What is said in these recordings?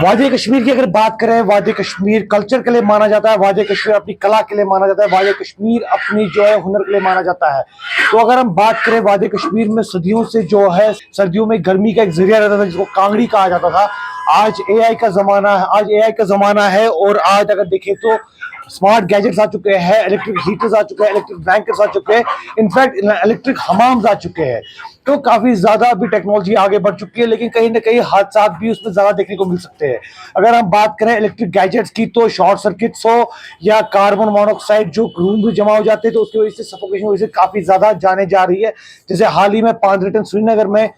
वादी कश्मीर की अगर बात करें, वादी कश्मीर कल्चर के लिए माना जाता है, वादी कश्मीर अपनी कला के लिए माना जाता है, वादी कश्मीर अपनी जो है हुनर के लिए माना जाता है। तो अगर हम बात करें, वादी कश्मीर में सदियों से जो है सर्दियों में गर्मी का एक जरिया रहता था जिसको कांगड़ी कहा जाता था। आज एआई का जमाना है, और आज अगर देखें तो स्मार्ट गैजेट्स आ चुके हैं, इलेक्ट्रिक हीटर्स आ चुके हैं, इलेक्ट्रिक ब्लैंकेट्स आ चुके हैं, इनफैक्ट इलेक्ट्रिक हमाम्स आ चुके हैं। तो काफी ज्यादा अभी टेक्नोलॉजी आगे बढ़ चुकी है, लेकिन कहीं ना कहीं हादसा भी उसमें ज्यादा देखने को मिल सकते हैं। अगर हम बात करें इलेक्ट्रिक गैजेट्स की, तो शॉर्ट सर्किट्स हो या कार्बन मोनोऑक्साइड जो रूम में जमा हो जाते हैं, तो उसकी वजह से सफोकेशन वजह से काफी ज्यादा जाने जा रही है। जैसे हाल ही में पांचरेटन श्रीनगर में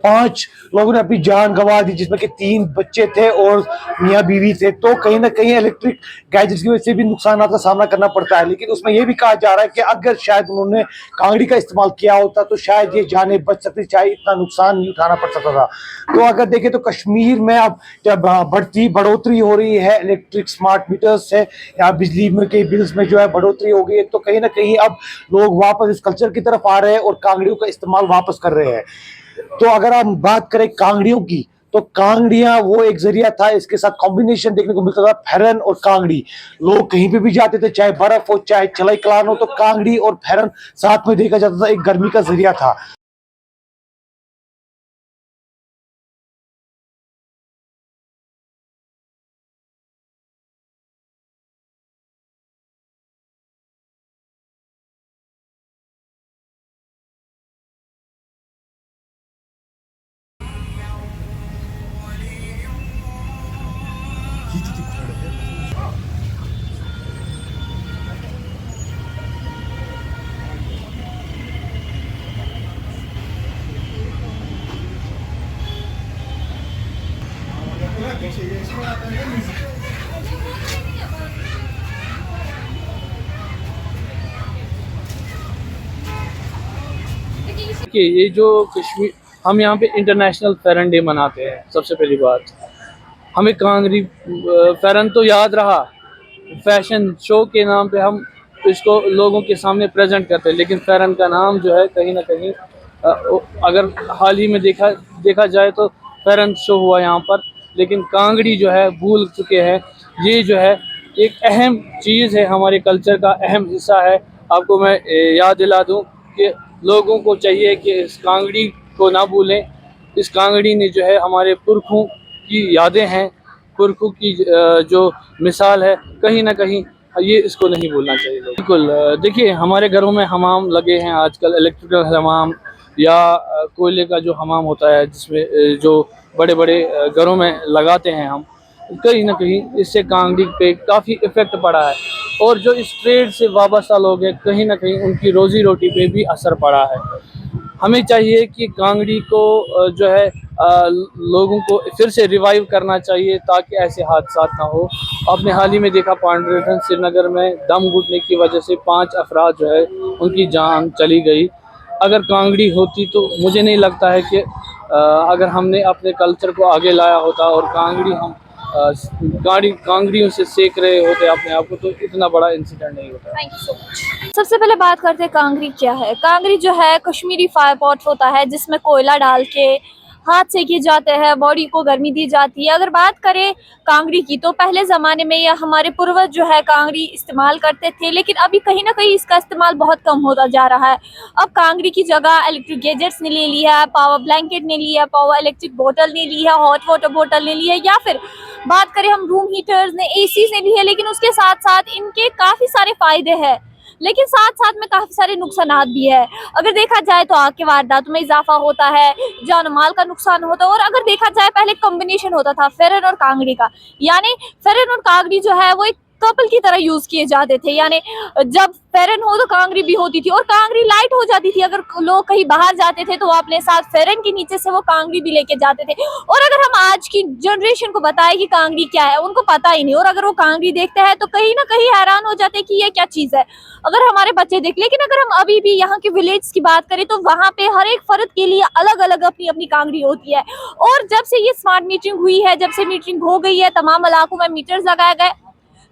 5 लोगों ने अपनी जान गंवा दी, जिसमें कि 3 बच्चे थे और मियाँ बीवी थे। तो कहीं ना कहीं इलेक्ट्रिक गैजेट्स की वजह से भी नुकसान का सामना करना पड़ता है, लेकिन उसमें यह भी कहा जा रहा है कि अगर शायद उन्होंने कांगड़ी का इस्तेमाल किया होता तो शायद ये जाने बच सकती, चाहे इतना नुकसान नहीं उठाना पड़ सकता था। तो अगर देखें तो कश्मीर में अब जब बढ़ोतरी हो रही है, इलेक्ट्रिक स्मार्ट मीटर्स है या बिजली के बिल्स में जो है बढ़ोतरी हो गई है, तो कहीं ना कहीं अब लोग वापस इस कल्चर की तरफ आ रहे हैं और कांगड़ियों का इस्तेमाल वापस कर रहे हैं। तो अगर हम बात करें कांगड़ियों की, तो कांगड़ियां वो एक जरिया था, इसके साथ कॉम्बिनेशन देखने को मिलता था फैरन और कांगड़ी। लोग कहीं पे भी जाते थे, चाहे बर्फ हो चाहे चलाई कलान हो, तो कांगड़ी और फैरन साथ में देखा जाता था, एक गर्मी का जरिया था। कि ये जो कश्मीर, हम यहाँ पे इंटरनेशनल फेरन डे मनाते हैं। सबसे पहली बात, हमें कांगड़ी फेरन तो याद रहा, फैशन शो के नाम पे हम इसको लोगों के सामने प्रेजेंट करते हैं, लेकिन फेरन का नाम जो है कहीं ना कहीं अगर हाल ही में देखा जाए तो फेरन शो हुआ यहाँ पर, लेकिन कांगड़ी जो है भूल चुके हैं। ये जो है एक अहम चीज़ है, हमारे कल्चर का अहम हिस्सा है। आपको मैं याद दिला दूँ कि लोगों को चाहिए कि इस कांगड़ी को ना भूलें। इस कांगड़ी ने जो है हमारे पुरखों की यादें हैं, पुरखों की जो मिसाल है, कहीं ना कहीं ये इसको नहीं भूलना चाहिए। बिल्कुल, देखिए हमारे घरों में हमाम लगे हैं आजकल, इलेक्ट्रिकल हमाम या कोयले का जो हमाम होता है, जिसमें जो बड़े बड़े घरों में लगाते हैं हम। कहीं ना कहीं इससे कांगड़ी पे काफ़ी इफ़ेक्ट पड़ा है, और जो इस ट्रेड से वाबस्ता लोग हैं, कहीं ना कहीं उनकी रोज़ी रोटी पे भी असर पड़ा है। हमें चाहिए कि कांगड़ी को जो है लोगों को फिर से रिवाइव करना चाहिए, ताकि ऐसे हादसा ना हो। आपने हाल ही में देखा पांडुरेथन श्रीनगर में दम घुटने की वजह से 5 अफराद जो है उनकी जान चली गई। अगर कांगड़ी होती तो मुझे नहीं लगता है कि अगर हमने अपने कल्चर को आगे लाया होता और कांगड़ी हम कांगड़ियों से सेक रहे होते अपने आप को, तो इतना बड़ा इंसिडेंट नहीं होता। Thank you so much. सबसे पहले बात करते हैं कांगड़ी क्या है। कांगड़ी जो है कश्मीरी फायर पॉट होता है, जिसमें कोयला डाल के हाथ सेके जाते हैं, बॉडी को गर्मी दी जाती है। अगर बात करें कांगड़ी की, तो पहले ज़माने में या हमारे पूर्वज जो है कांगड़ी इस्तेमाल करते थे, लेकिन अभी कहीं ना कहीं इसका इस्तेमाल बहुत कम होता जा रहा है। अब कांगड़ी की जगह इलेक्ट्रिक गैजेट्स ने ले लिया है, पावर ब्लैंकेट ने लिया है, पावर इलेक्ट्रिक बोतल ने ली है, हॉट वाटर बोतल ने ली है, या फिर बात करें हम रूम हीटर्स ने, एसी ने ली है। लेकिन उसके साथ साथ इनके काफ़ी सारे फ़ायदे हैं, लेकिन साथ साथ में काफ़ी सारे नुकसानात भी है। अगर देखा जाए तो आग के वारदातों में इजाफा होता है, जान माल का नुकसान होता है। और अगर देखा जाए, पहले कॉम्बिनेशन होता था फेरन और कांगड़ी का, यानी फेरन और कांगड़ी जो है वो एक कपल की तरह यूज किए जाते थे। यानी जब फेरन हो तो कांगड़ी भी होती थी, और कांगड़ी लाइट हो जाती थी। अगर लोग कहीं बाहर जाते थे तो वो अपने साथ फेरन के नीचे से वो कांगड़ी भी लेके जाते थे। और अगर हम आज की जनरेशन को बताएं कि कांगड़ी क्या है, उनको पता ही नहीं। और अगर वो कांगड़ी देखते हैं तो कहीं ना कहीं हैरान हो जाते हैं कि ये क्या चीज़ है, अगर हमारे बच्चे देख। लेकिन अगर हम अभी भी यहाँ के विलेज की बात करें, तो वहाँ पे हर एक फर्द के लिए अलग अलग अपनी अपनी कांगड़ी होती है। और जब से ये स्मार्ट मीटरिंग हुई है, जब से मीटरिंग हो गई है, तमाम इलाकों में मीटर्स लगाए गए,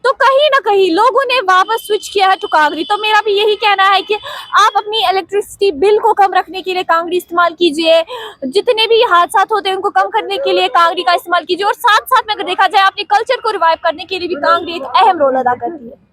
तो कहीं ना कहीं लोगों ने वापस स्विच किया है टू कांगड़ी। तो मेरा भी यही कहना है कि आप अपनी इलेक्ट्रिसिटी बिल को कम रखने के लिए कांगड़ी इस्तेमाल कीजिए, जितने भी हादसा होते हैं उनको कम करने के लिए कांगड़ी का इस्तेमाल कीजिए, और साथ साथ में अगर देखा जाए अपने कल्चर को रिवाइव करने के लिए भी कांगड़ी एक अहम रोल अदा करती है।